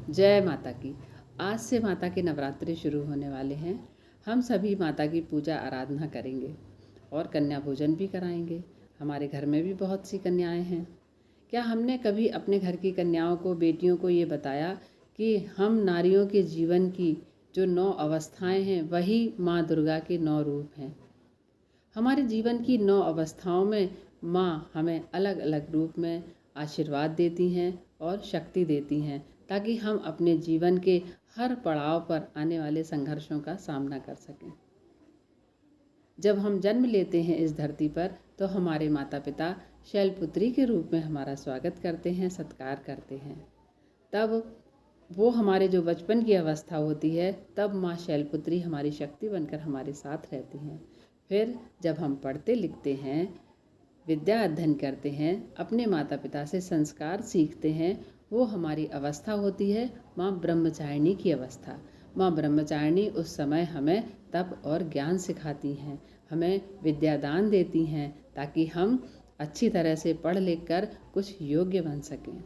जय माता की। आज से माता के नवरात्रि शुरू होने वाले हैं। हम सभी माता की पूजा आराधना करेंगे और कन्या भोजन भी कराएंगे। हमारे घर में भी बहुत सी कन्याएं हैं। क्या हमने कभी अपने घर की कन्याओं को, बेटियों को ये बताया कि हम नारियों के जीवन की जो 9 अवस्थाएं हैं वही माँ दुर्गा के 9 रूप हैं। हमारे जीवन की 9 अवस्थाओं में माँ हमें अलग अलग रूप में आशीर्वाद देती हैं और शक्ति देती हैं, ताकि हम अपने जीवन के हर पड़ाव पर आने वाले संघर्षों का सामना कर सकें। जब हम जन्म लेते हैं इस धरती पर, तो हमारे माता पिता शैलपुत्री के रूप में हमारा स्वागत करते हैं, सत्कार करते हैं। तब वो हमारे जो बचपन की अवस्था होती है, तब माँ शैलपुत्री हमारी शक्ति बनकर हमारे साथ रहती हैं। फिर जब हम पढ़ते लिखते हैं, विद्या अध्ययन करते हैं, अपने माता पिता से संस्कार सीखते हैं, वो हमारी अवस्था होती है माँ ब्रह्मचारिणी की अवस्था। माँ ब्रह्मचारिणी उस समय हमें तप और ज्ञान सिखाती हैं, हमें विद्यादान देती हैं, ताकि हम अच्छी तरह से पढ़ लिख कर कुछ योग्य बन सकें।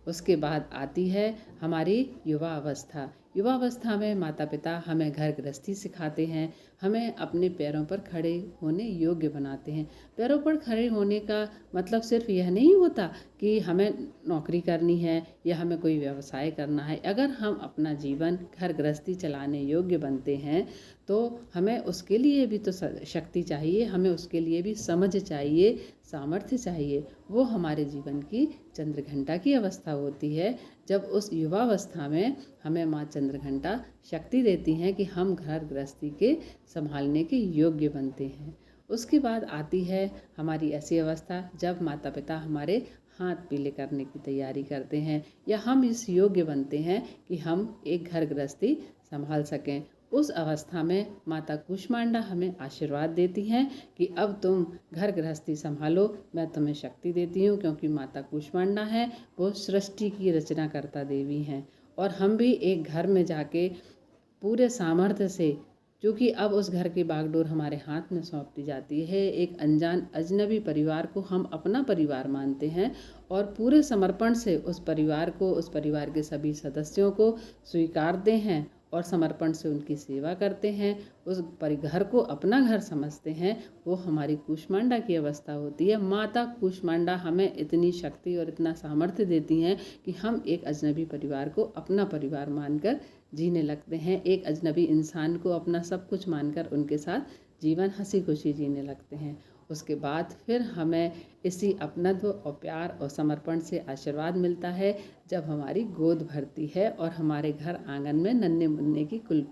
उसके बाद आती है हमारी युवा अवस्था। युवा अवस्था में माता पिता हमें घर गृहस्थी सिखाते हैं, हमें अपने पैरों पर खड़े होने योग्य बनाते हैं। पैरों पर खड़े होने का मतलब सिर्फ यह नहीं होता कि हमें नौकरी करनी है या हमें कोई व्यवसाय करना है। अगर हम अपना जीवन घर गृहस्थी चलाने योग्य बनते हैं, तो हमें उसके लिए भी तो शक्ति चाहिए, हमें उसके लिए भी समझ चाहिए, सामर्थ्य चाहिए। वो हमारे जीवन की चंद्रघंटा की अवस्था होती है। जब उस युवावस्था में हमें माँ चंद्रघंटा शक्ति देती हैं कि हम घर गृहस्थी के संभालने के योग्य बनते हैं। उसके बाद आती है हमारी ऐसी अवस्था जब माता पिता हमारे हाथ पीले करने की तैयारी करते हैं, या हम इस योग्य बनते हैं कि हम एक घर गृहस्थी संभाल सकें। उस अवस्था में माता कूष्मांडा हमें आशीर्वाद देती हैं कि अब तुम घर गृहस्थी संभालो, मैं तुम्हें शक्ति देती हूँ। क्योंकि माता कूष्मांडा है, वो सृष्टि की रचना करता देवी हैं, और हम भी एक घर में जाके पूरे सामर्थ्य से, क्योंकि अब उस घर की बागडोर हमारे हाथ में सौंप दी जाती है। एक अनजान अजनबी परिवार को हम अपना परिवार मानते हैं, और पूरे समर्पण से उस परिवार को, उस परिवार के सभी सदस्यों को स्वीकारते हैं और समर्पण से उनकी सेवा करते हैं, उस परिघर को अपना घर समझते हैं। वो हमारी कूष्मांडा की अवस्था होती है। माता कूष्मांडा हमें इतनी शक्ति और इतना सामर्थ्य देती हैं कि हम एक अजनबी परिवार को अपना परिवार मानकर जीने लगते हैं, एक अजनबी इंसान को अपना सब कुछ मानकर उनके साथ जीवन हंसी खुशी जीने लगते हैं। उसके बाद फिर हमें इसी अपनत्व और प्यार और समर्पण से आशीर्वाद मिलता है, जब हमारी गोद भरती है और हमारे घर आंगन में नन्हे मुन्ने की कुल